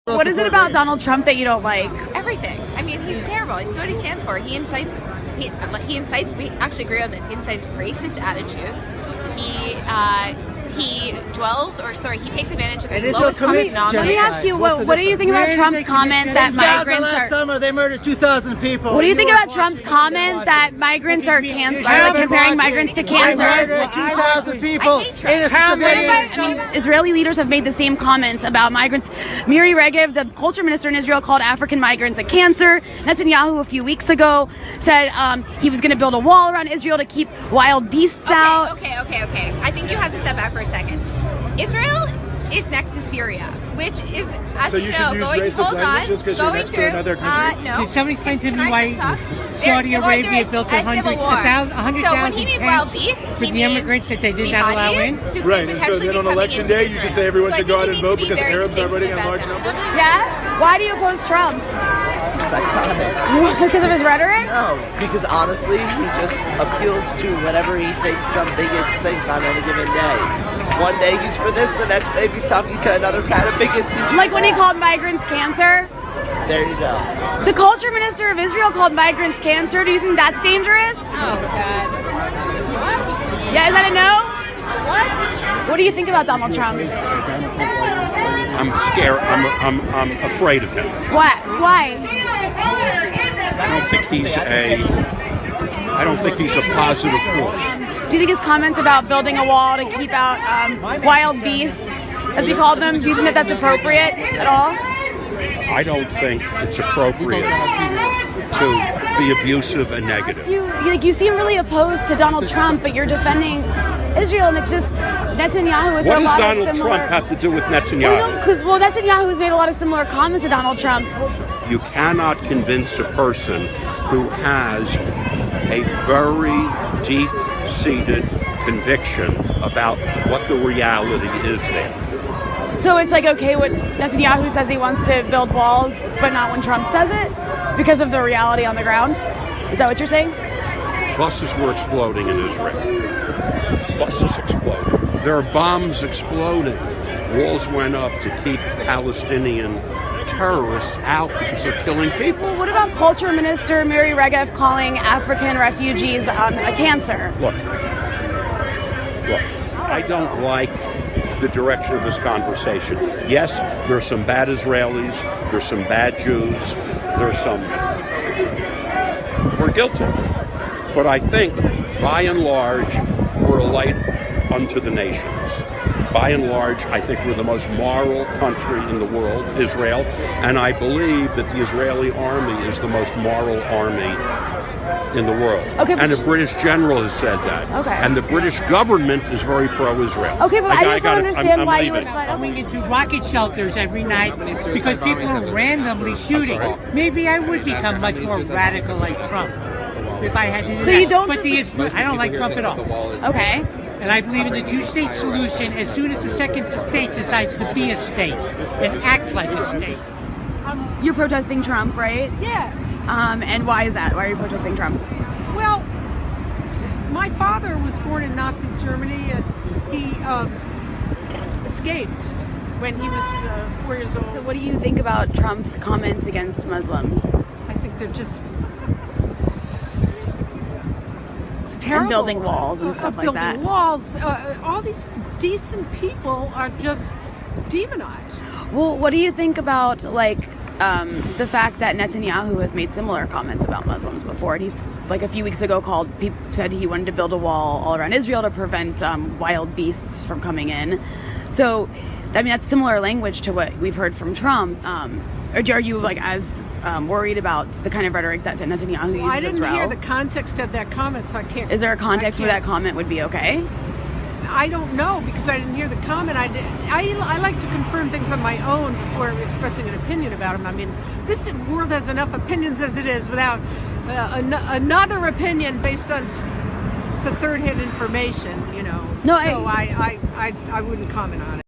What is it about Donald Trump that you don't like? Everything. I mean, he's terrible. It's what he stands for. He incites, we actually agree on this, he incites racist attitudes. He takes advantage of the lowest common denominator. Let me ask you, what do you think about Trump's comment that migrants last summer they murdered 2,000 people. What do you think about Trump's comment that migrants are comparing migrants to cancer? They murdered 2,000 people. Israeli leaders have made the same comments about migrants. Miri Regev, the culture minister in Israel, called African migrants a cancer. Netanyahu a few weeks ago said he was going to build a wall around Israel to keep wild beasts out. Okay. I think you have to step back for a second. Israel is next to Syria, which is, as so you should use racist language just because you're next to another country? No. Did somebody explain to me why Saudi Arabia built 100,000 so when he needs wild tanks beasts, for the immigrants that they did not allow in? Right, and so then on election day you should say everyone should go out and vote because Arabs are voting in large numbers? Yeah? Why do you oppose Trump? Psychotic. Because of his rhetoric? No, because honestly, he just appeals to whatever he thinks some bigots think on any given day. One day he's for this, the next day he's talking to another crowd of bigots. He's like when he called migrants cancer? There you go. The culture minister of Israel called migrants cancer. Do you think that's dangerous? Oh, God. Yeah, is that a no? What do you think about Donald Trump? I'm scared. I'm afraid of him. What? Why? I don't think he's a positive force. Do you think his comments about building a wall to keep out wild beasts, as he called them, do you think that that's appropriate at all? I don't think it's appropriate to be abusive and negative. You seem really opposed to Donald Trump, but you're defending Israel, and it just Netanyahu is What a does lot Donald of similar. Trump have to do with Netanyahu? Well, Netanyahu has made a lot of similar comments to Donald Trump. You cannot convince a person who has a very deep-seated conviction about what the reality is there. So it's like okay when Netanyahu says he wants to build walls, but not when Trump says it, because of the reality on the ground? Is that what you're saying? Buses were exploding in Israel. Buses exploded. There are bombs exploding. Walls went up to keep Palestinian terrorists out because they're killing people. Well, what about Culture Minister Miri Regev calling African refugees a cancer? Look, I don't like the direction of this conversation. Yes, there are some bad Israelis, there's some bad Jews, there's some... We're guilty. But I think, by and large, we're a light unto the nations. By and large, I think we're the most moral country in the world, Israel, and I believe that the Israeli army is the most moral army in the world. Okay, and a British general has said that. Okay. And the British government is very pro-Israel. Okay, but I just don't understand why you would I'm fight. going into rocket shelters every night because people are randomly shooting. Maybe I would become much more radical like Trump if I had to do So that. you don't... But I don't like Trump at all. Okay. And I believe in the two-state solution as soon as the second state decides to be a state and act like a state. You're protesting Trump, right? Yes. And why is that? Why are you protesting Trump? Well, my father was born in Nazi Germany, and he escaped when he was 4 years old. So what do you think about Trump's comments against Muslims? I think they're just terrible. And building walls and stuff like that. Building walls. All these decent people are just demonized. Well, what do you think about the fact that Netanyahu has made similar comments about Muslims before? And he's a few weeks ago said he wanted to build a wall all around Israel to prevent wild beasts from coming in. So, I mean, that's similar language to what we've heard from Trump. Or are you as worried about the kind of rhetoric that Netanyahu uses I didn't as well? hear the context of that comment, so I can't. Is there a context where that comment would be okay? I don't know because I didn't hear the comment. I like to confirm things on my own before expressing an opinion about them. I mean, this world has enough opinions as it is without another opinion based on the third-hand information. No, so I wouldn't comment on it.